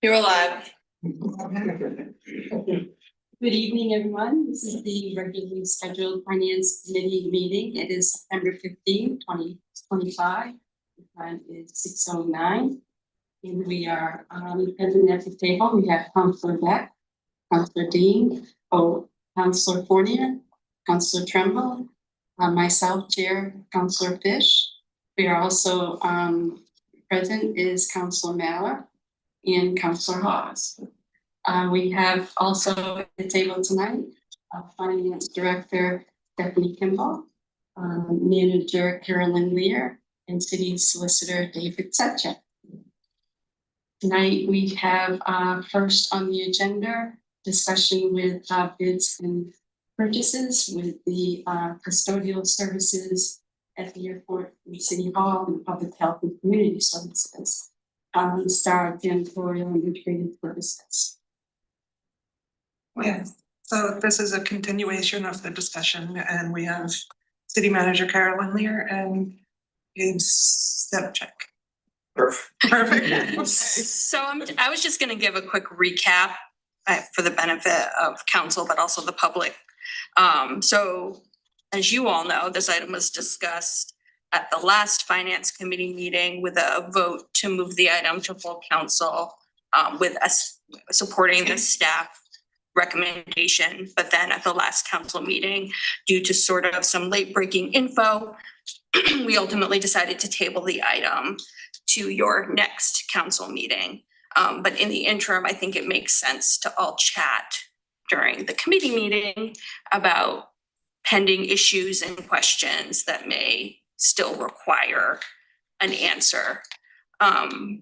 You're alive. Good evening, everyone. This is the regularly scheduled Finance Committee meeting. It is September 15, 2025. The time is 6:09. And we are present at the table. We have Councilor Beck, Councilor Dean, Councilor Fournier, Councilor Tremble, myself, Chair, Councilor Fish. We are also present is Councilor Mallor and Councilor Hawes. We have also at the table tonight, Finance Director Stephanie Kimball, Manager Carolyn Lear, and City Solicitor David Setchek. Tonight we have first on the agenda discussion with bids and purchases with the custodial services at the airport, and City Hall, and Public Health and Community Services, Star Janitorial and Integrated Services. Yeah, so this is a continuation of the discussion, and we have City Manager Carolyn Lear and James Setchek. Perfect. So I was just going to give a quick recap for the benefit of council, but also the public. So as you all know, this item was discussed at the last Finance Committee meeting with a vote to move the item to full council with us supporting the staff recommendation. But then at the last council meeting, due to sort of some late breaking info, we ultimately decided to table the item to your next council meeting. But in the interim, I think it makes sense to all chat during the committee meeting about pending issues and questions that may still require an answer.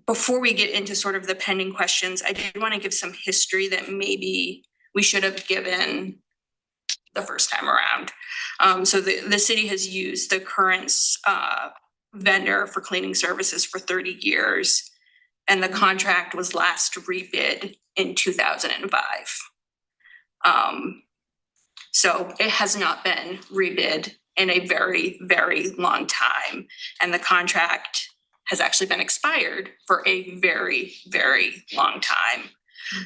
Before we get into sort of the pending questions, I did want to give some history that maybe we should have given the first time around. So the city has used the current vendor for cleaning services for 30 years, and the contract was last rebid in 2005. So it has not been rebid in a very, very long time, and the contract has actually been expired for a very, very long time.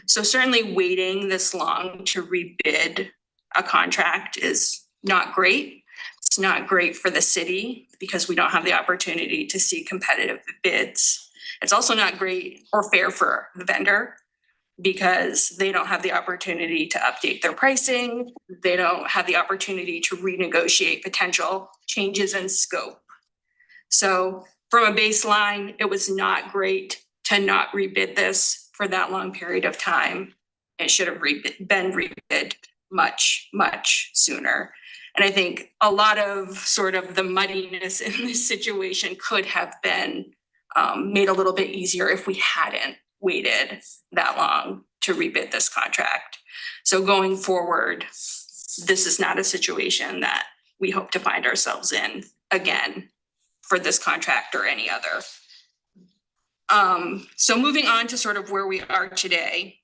So certainly waiting this long to rebid a contract is not great. It's not great for the city because we don't have the opportunity to see competitive bids. It's also not great or fair for the vendor because they don't have the opportunity to update their pricing. They don't have the opportunity to renegotiate potential changes in scope. So from a baseline, it was not great to not rebid this for that long period of time. It should have been rebid much, much sooner. And I think a lot of sort of the muddiness in this situation could have been made a little bit easier if we hadn't waited that long to rebid this contract. So going forward, this is not a situation that we hope to find ourselves in again for this contract or any other. So moving on to sort of where we are today.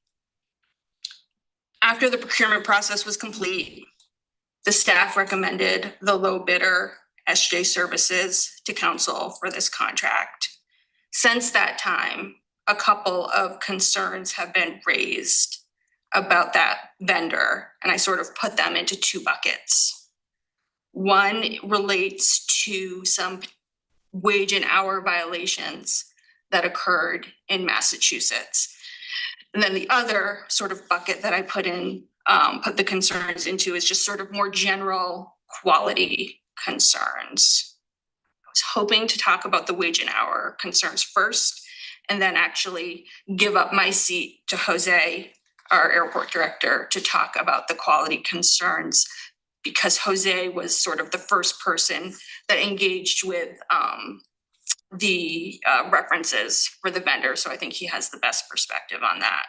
After the procurement process was complete, the staff recommended the low bidder, SJ Services, to council for this contract. Since that time, a couple of concerns have been raised about that vendor, and I sort of put them into two buckets. One relates to some wage and hour violations that occurred in Massachusetts. And then the other sort of bucket that I put the concerns into is just sort of more general quality concerns. I was hoping to talk about the wage and hour concerns first, and then actually give up my seat to Jose, our airport director, to talk about the quality concerns, because Jose was sort of the first person that engaged with the references for the vendor. So I think he has the best perspective on that.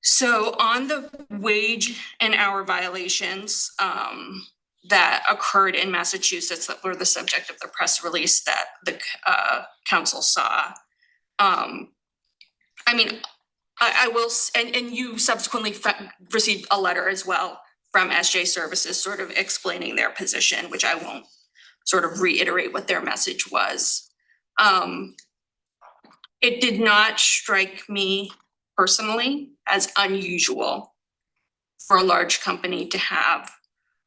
So on the wage and hour violations that occurred in Massachusetts that were the subject of the press release that the council saw. I mean, I will, and you subsequently received a letter as well from SJ Services sort of explaining their position, which I won't sort of reiterate what their message was. it did not strike me personally as unusual for a large company to have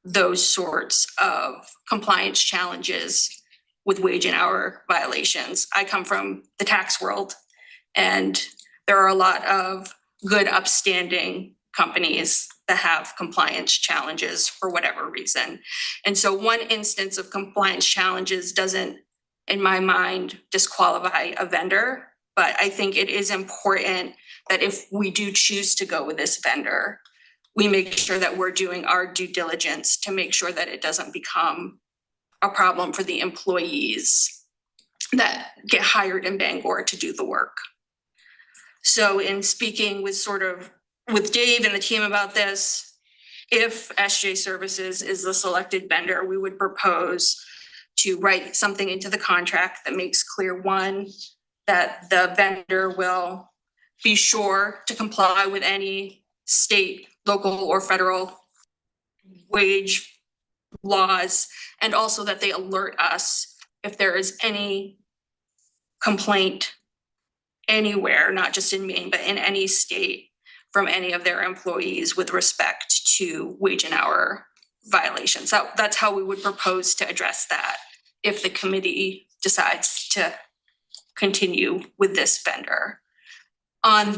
those sorts of compliance challenges with wage and hour violations. I come from the tax world, and there are a lot of good upstanding companies that have compliance challenges for whatever reason. And so one instance of compliance challenges doesn't, in my mind, disqualify a vendor. But I think it is important that if we do choose to go with this vendor, we make sure that we're doing our due diligence to make sure that it doesn't become a problem for the employees that get hired in Bangor to do the work. So in speaking with Dave and the team about this, if SJ Services is the selected vendor, we would propose to write something into the contract that makes clear, one, that the vendor will be sure to comply with any state, local, or federal wage laws, and also that they alert us if there is any complaint anywhere, not just in Maine, but in any state, from any of their employees with respect to wage and hour violations. So that's how we would propose to address that if the committee decides to continue with this vendor. I'll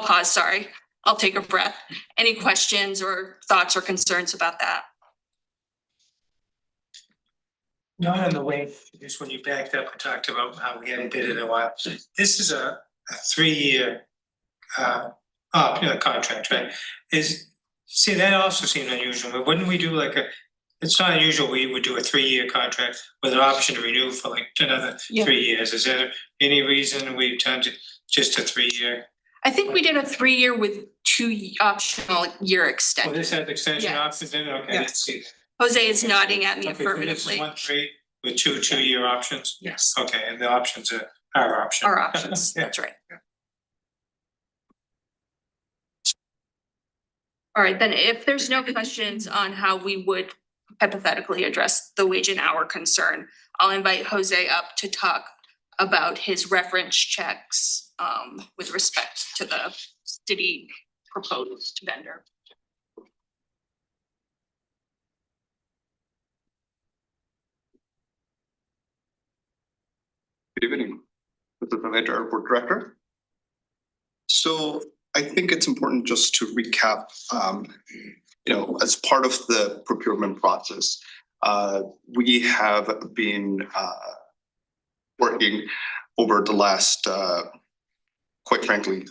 pause, sorry. I'll take a breath. Any questions or thoughts or concerns about that? Not in the way, just when you backed up and talked about how we hadn't bid it in a while. This is a 3-year contract, right? That also seemed unusual, but wouldn't we do it's not unusual, we would do a 3-year contract with an option to renew for another 3 years. Is there any reason we've done just a 3-year? I think we did a 3-year with 2 optional year Well, extensions. this has extension Yes. options in it? Okay, Yes. let's see. Jose is nodding at me Okay, so this is affirmatively. 1 3 with 2 year options? Yes, Okay, and the options are our option. our options, Yeah. that's right. All right, then if there's no questions on how we would hypothetically address the wage and hour concern, I'll invite Jose up to talk about his reference checks with respect to the city proposed vendor. Good evening, Mr. Private Airport Director. So I think it's important just to recap, as part of the procurement process, we have been working over the last, quite frankly,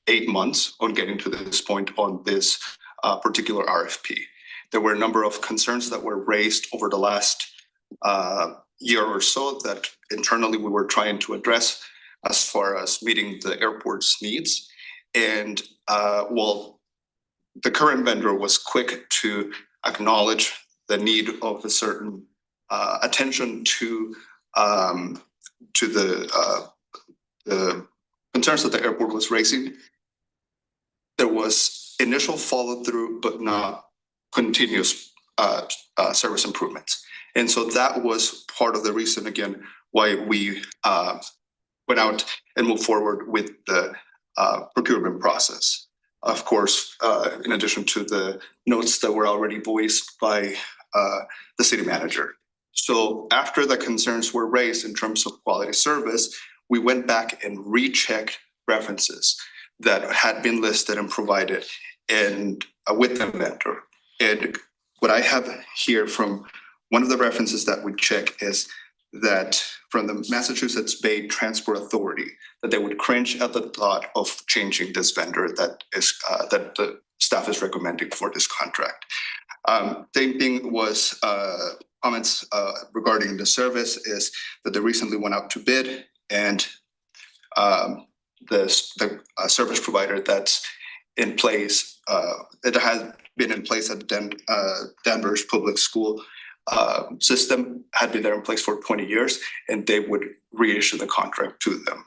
8 months on getting to this point on this particular RFP. There were a number of concerns that were raised over the last year or so that internally we were trying to address as far as meeting the airport's needs. And while the current vendor was quick to acknowledge the need of a certain attention to the concerns that the airport was raising, there was initial follow through, but not continuous service improvements. And so that was part of the reason, again, why we went out and moved forward with the procurement process. Of course, in addition to the notes that were already voiced by the city manager. So after the concerns were raised in terms of quality service, we went back and rechecked references that had been listed and provided and with the vendor. And what I have here from one of the references that we check is that from the Massachusetts Bay Transport Authority, that they would cringe at the thought of changing this vendor that the staff is recommending for this contract. Same thing was comments regarding the service is that they recently went out to bid, and the service provider that's in place, it has been in place at Danvers Public School system, had been there in place for 20 years, and they would reissue the contract to them.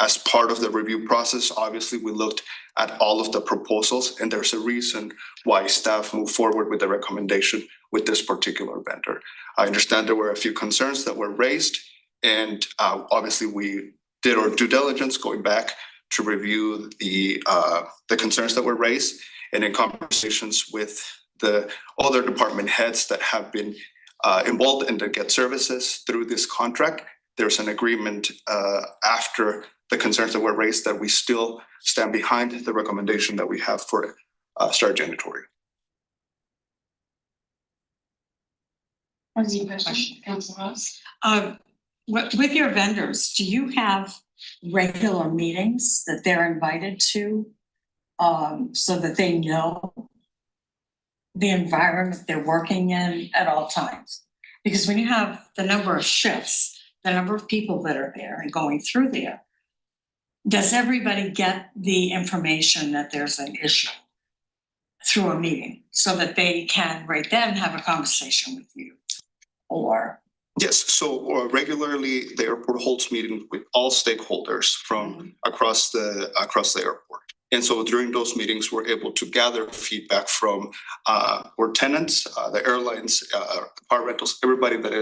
As part of the review process, obviously, we looked at all of the proposals, and there's a reason why staff moved forward with the recommendation with this particular vendor. I understand there were a few concerns that were raised, And obviously we did our due diligence going back to review the concerns that were raised, and in conversations with the other department heads that have been involved in the GET services through this contract, there's an agreement after the concerns that were raised that we still stand behind the recommendation that we have for Star Janitory. Any question, Councilor Ross? With your vendors, do you have regular meetings that they're invited to? So that they know the environment they're working in at all times? Because when you have the number of shifts, the number of people that are there and going through there, does everybody get the information that there's an issue through a meeting so that they can right then have a conversation with you? Or Yes, so regularly the airport holds meetings with all stakeholders from across the airport. And so during those meetings, we're able to gather feedback from our tenants, the airlines, car rentals, everybody that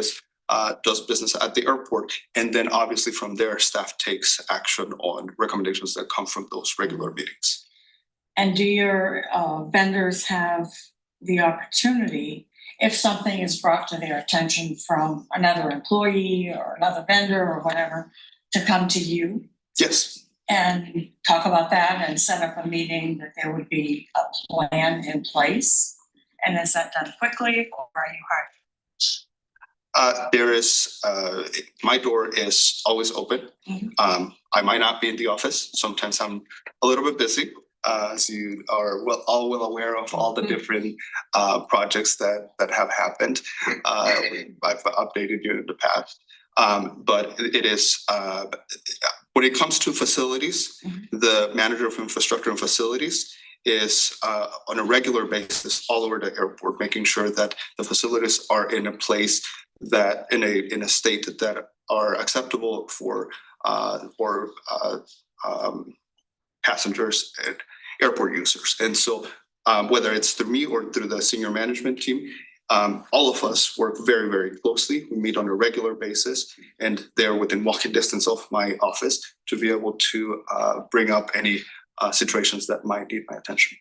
does business at the airport. And then obviously from there, staff takes action on recommendations that come from those regular meetings. and do your vendors have the opportunity, if something is brought to their attention from another employee or another vendor or whatever, to come to you Yes. and talk about that and set up a meeting that there would be a plan in place? And is that done quickly, or are you hard? There is, my door is always open. Mhm. I might not be in the office. Sometimes I'm a little bit busy. As you are all well aware of all the different projects that have happened. I've updated you in the past. But it is, when it comes to facilities, the manager of infrastructure and facilities is on a regular basis all over the airport, making sure that the facilities are in a place that in a state that are acceptable for passengers and airport users. And so whether it's through me or through the senior management team, all of us work very, very closely. We meet on a regular basis, and they're within walking distance of my office to be able to bring up any situations that might need my attention.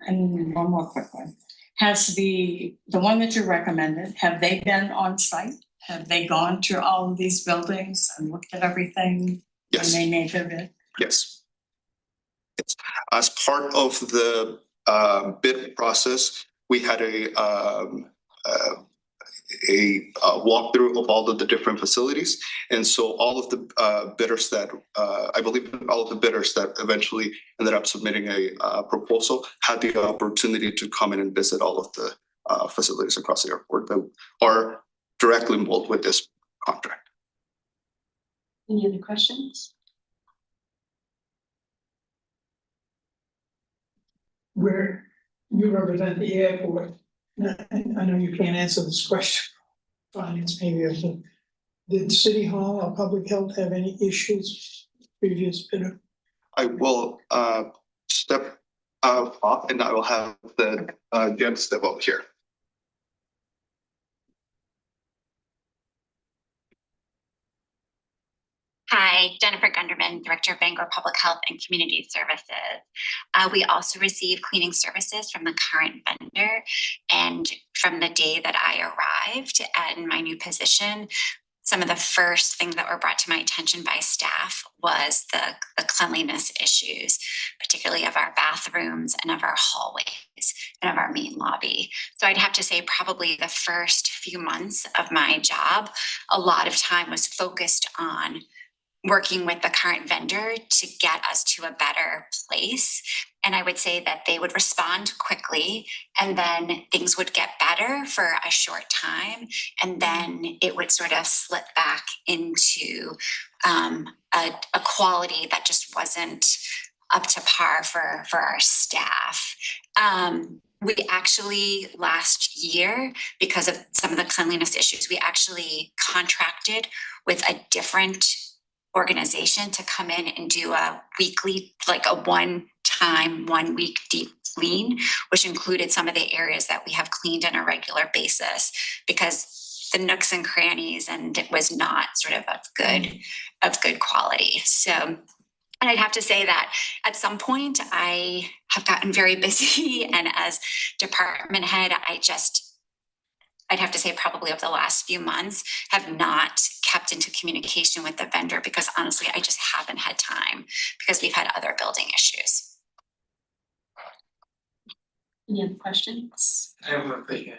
And one more quick one. Has the one that you recommended, have they been on site? Have they gone to all of these buildings and looked at everything? Yes. And they made their bid? Yes. It's, as part of the bid process, we had a walkthrough of all of the different facilities. And so all of the bidders that, I believe all of the bidders that eventually ended up submitting a proposal had the opportunity to come in and visit all of the facilities across the airport that are directly involved with this contract. Any other questions? Where you represent the airport, I know you can't answer this question, finance maybe, did City Hall or Public Health have any issues with previous bidder? I will step off and I will have the Jen step up here. Hi, Jennifer Gunderman, Director of Bangor Public Health and Community Services. We also receive cleaning services from the current vendor. And from the day that I arrived in my new position, some of the first things that were brought to my attention by staff was the cleanliness issues, particularly of our bathrooms and of our hallways and of our main lobby. So I'd have to say probably the first few months of my job, a lot of time was focused on working with the current vendor to get us to a better place. And I would say that they would respond quickly, and then things would get better for a short time. And then it would sort of slip back into a quality that just wasn't up to par for our staff. We actually last year, because of some of the cleanliness issues, we actually contracted with a different organization to come in and do a weekly, like a 1 week deep clean, which included some of the areas that we have cleaned on a regular basis, because the nooks and crannies, and it was not sort of good quality. So, and I'd have to say that at some point I have gotten very busy, and as department head, I'd have to say probably over the last few months have not kept into communication with the vendor, because honestly, I just haven't had time because we've had other building issues. Any other questions? I have one question.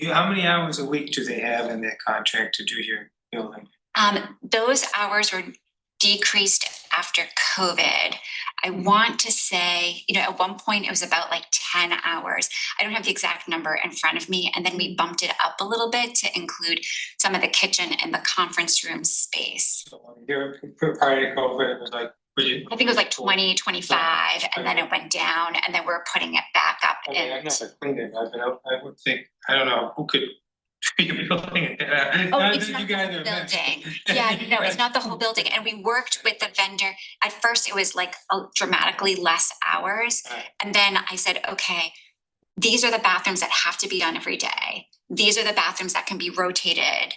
How many hours a week do they have in their contract to do your building? Those hours were decreased after COVID. I want to say, at one point it was about like 10 hours. I don't have the exact number in front of me. And then we bumped it up a little bit to include some of the kitchen and the conference room space. So when you were prior to COVID, it was like, I think it was like 20, 25, and then it went down, and then we're putting it back up. I mean, I've never cleaned it, I would think, I don't know, who could treat a building? Oh, it's not the whole building. Yeah, no, it's not the whole building. And we worked with the vendor. At first, it was like dramatically less hours. Right. And then I said, okay, these are the bathrooms that have to be done every day. These are the bathrooms that can be rotated.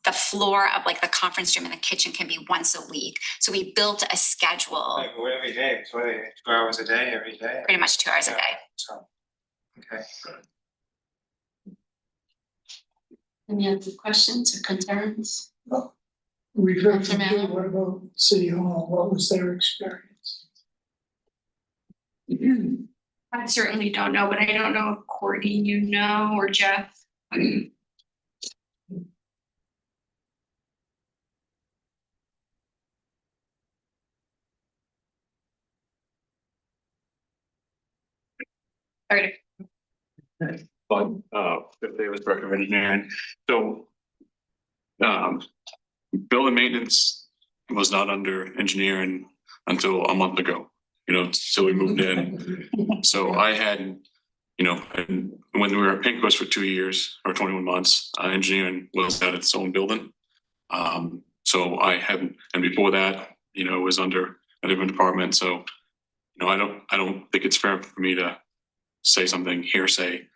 The floor of like the conference room and the kitchen can be once a week. So we built a schedule, Like, what, every day, it's what, 2 hours a day, every day? pretty much 2 hours a day. So, okay. Any other questions or concerns? We've heard from Councilor you, Mann? what about City Hall? What was their experience? I certainly don't know, but I don't know if Courtney, or Jeff. All right. But Davis, Director of Engineering. So building maintenance was not under engineering until a month ago, till we moved in. So I had, and when we were at Pinco's for 2 years or 21 months, engineering was at its own building. So I hadn't, and before that, it was under a different department. So, I don't think it's fair for me to say something hearsay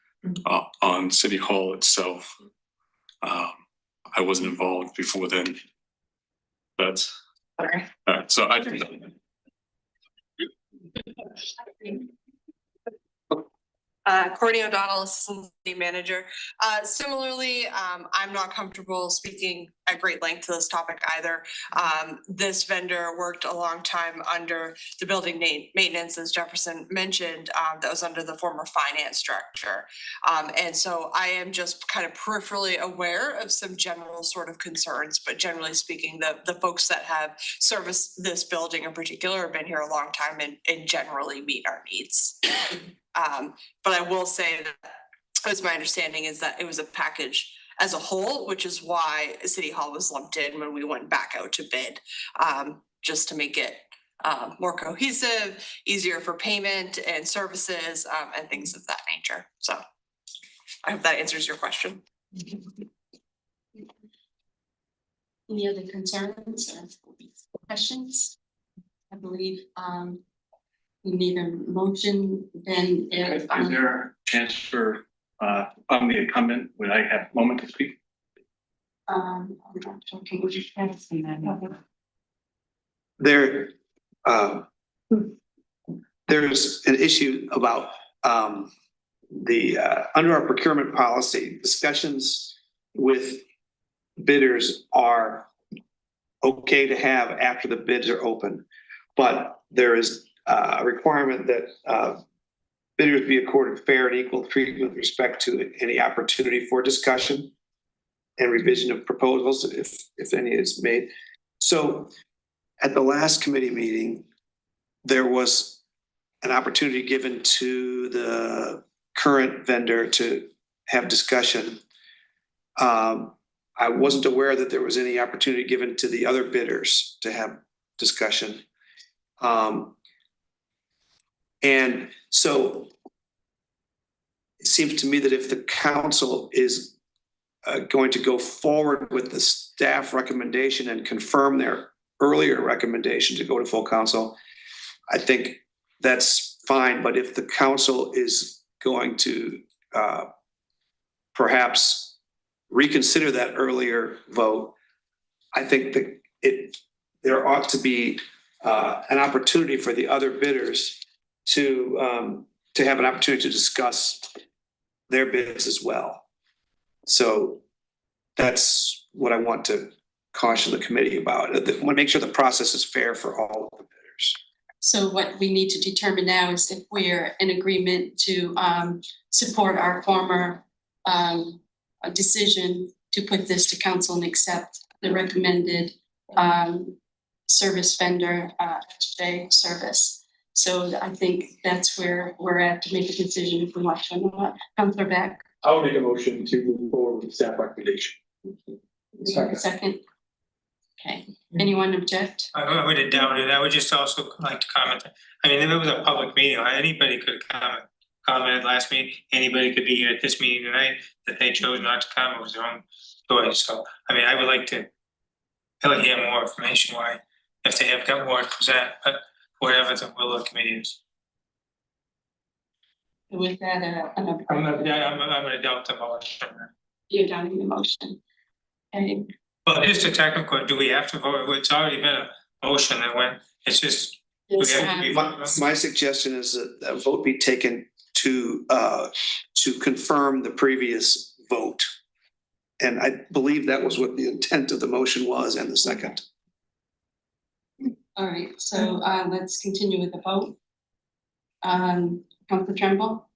on City Hall itself. I wasn't involved before then. That's all right. So I think. Courtney O'Donnell, Assistant City Manager. Similarly, I'm not comfortable speaking at great length to this topic either. This vendor worked a long time under the building maintenance, as Jefferson mentioned, that was under the former finance director. And so I am just kind of peripherally aware of some general sort of concerns, but generally speaking, the folks that have serviced this building in particular have been here a long time and generally meet our needs. But I will say that it was my understanding is that it was a package as a whole, which is why City Hall was lumped in when we went back out to bid, just to make it more cohesive, easier for payment and services, and things of that nature. So I hope that answers your question. Any other concerns or questions? I believe, we need a motion, then if. Is there a chance for, I'm the incumbent, would I have a moment to speak? There's an issue about under our procurement policy, discussions with bidders are okay to have after the bids are open, but there is a requirement that bidders be accorded fair and equal treatment with respect to any opportunity for discussion and revision of proposals if any is made. So at the last committee meeting, there was an opportunity given to the current vendor to have discussion. I wasn't aware that there was any opportunity given to the other bidders to have discussion. And so it seems to me that if the council is going to go forward with the staff recommendation and confirm their earlier recommendation to go to full council, I think that's fine. But if the council is going to perhaps reconsider that earlier vote, I think that there ought to be an opportunity for the other bidders to have an opportunity to discuss their bids as well. So that's what I want to caution the committee about. I want to make sure the process is fair for all of the bidders. So what we need to determine now is if we're in agreement to support our former decision to put this to council and accept the recommended service vendor, HJ service. So I think that's where we're at to make a decision if we want to or not. Councilor Beck. I'll make a motion to move forward with staff recommendation. Second. Okay, anyone object? I would doubt it. I would just also like to comment. I mean, if it was a public meeting, anybody could comment last meeting. Anybody could be here at this meeting tonight that they chose not to come. It was their own choice. So, I mean, I would like to really hear more information why, if they have got more to present, but whatever the will of the committee is. With that, I'm gonna doubt the motion. you're doubting the motion. Okay, Well, just a technical, do we have to vote? It's already been a motion that went, it's just. we have to be- My suggestion is that a vote be taken to confirm the previous vote. And I believe that was what the intent of the motion was and the second. all right, so let's continue with the vote. Councilor Trumbull,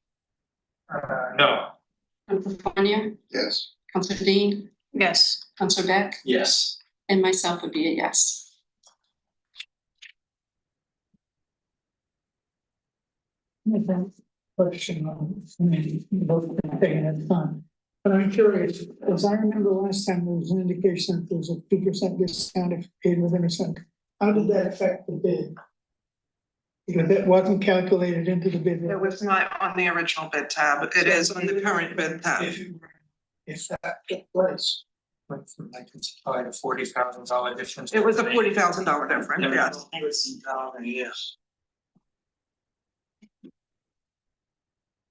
No. Councilor Fournier, Yes. Councilor Dean, Yes. Councilor Beck, Yes. and myself would be a yes. Question on, I mean, both taking that time. But I'm curious, as I remember last time, there was an indication that there was a 2% discount if paid within a cent. How did that affect the bid? Because that wasn't calculated into the bid. It was not on the original bid tab. It is on the current bid tab. If that took place. Went from like it's probably a $40,000 difference. It was a $40,000 difference, yes. Yes.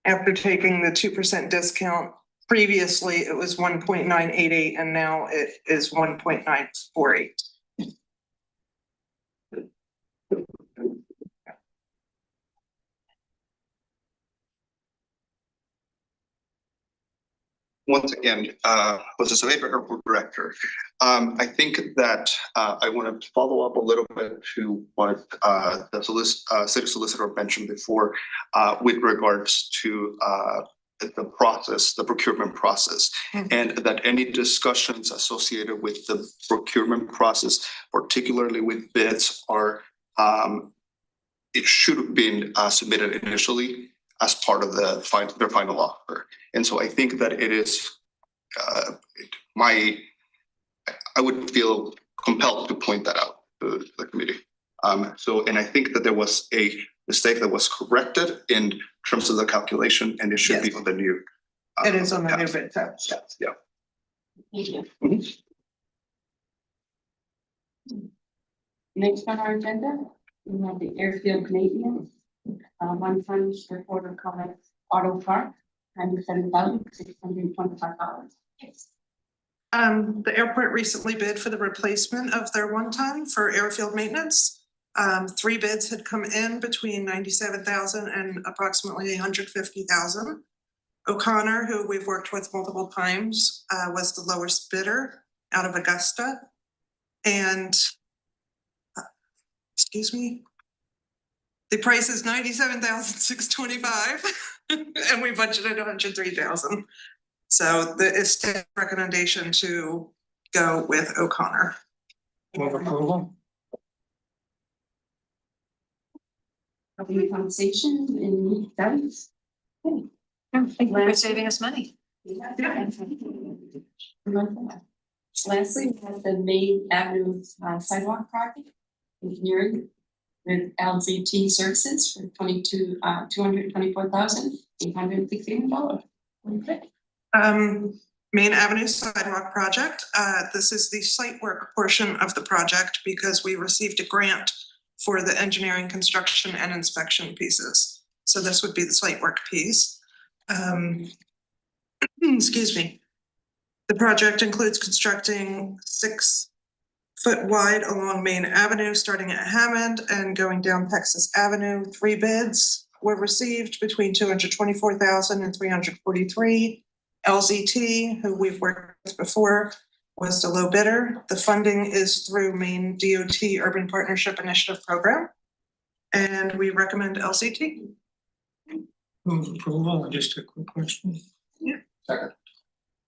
After taking the 2% discount, previously it was 1.988 and now it is 1.948. Once again, Jose Saavedra, Airport Director. I think that I want to follow up a little bit to what the city solicitor mentioned before with regards to the process, the procurement process, and that any discussions associated with the procurement process, particularly with bids, are it should have been submitted initially as part of their final offer. And so I think that it is I would feel compelled to point that out to the committee. And I think that there was a mistake that was corrected in terms of the calculation, and it should be on the new. It is on the new bid tab. Yeah. Thank you. Mhm. Next on our agenda, we have the airfield maintenance. One time report of comment auto park, $97,625. The airport recently bid for the replacement of their one ton for airfield maintenance. 3 bids had come in between 97,000 and approximately 150,000. O'Connor, who we've worked with multiple times, was the lowest bidder out of Augusta. And excuse me, the price is 97,625 and we budgeted 103,000. So it's the recommendation to go with O'Connor. Move approval. Having a conversation in studies. Thank you for saving us money. Lastly, we have the Main Avenue sidewalk project engineering with LZT services for $224,861. Main Avenue sidewalk project. This is the site work portion of the project because we received a grant for the engineering, construction and inspection pieces. So this would be the site work piece. Excuse me. The project includes constructing 6-foot wide along Main Avenue, starting at Hammond and going down Texas Avenue. 3 bids were received between $224,000 and $343,000. LZT, who we've worked with before, was the low bidder. The funding is through Maine DOT Urban Partnership Initiative Program. And we recommend LZT. Move approval, and just a quick question. Yeah. Second.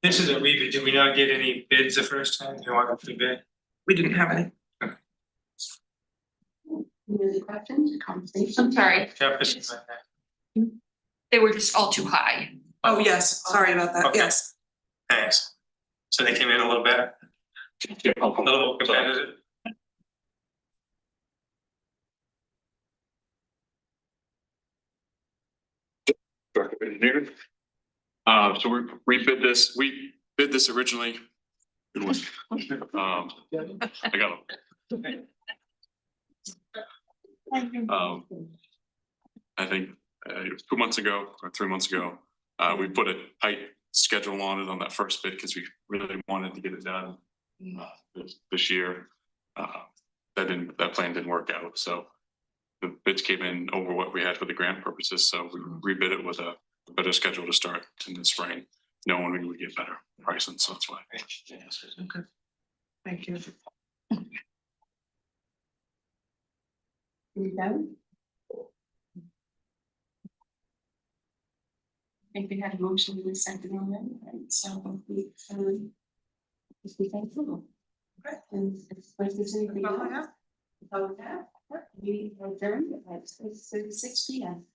This is a rebid, did we not get any bids the first time? You want to bid? We didn't have any. Any other questions, conversation? I'm sorry, Jefferson, they were just all too high. Oh, yes, sorry about that, Okay. yes. thanks. So they came in a little better, a little more competitive. Director of Engineering. So we bid this originally. Good one. I got them. I think 2 months ago or 3 months ago, we put a tight schedule on it on that first bid because we really wanted to get it done this year. That plan didn't work out, so the bids came in over what we had for the grant purposes, so we rebid it with a better schedule to start in the spring, knowing we would get better pricing, so that's why. Okay. Thank you. You done? I think we had a motion in a second already, right? So we just be thankful. Okay. And if there's anything That's all I else. have. That's all we have. We adjourn at 6:36 p.m.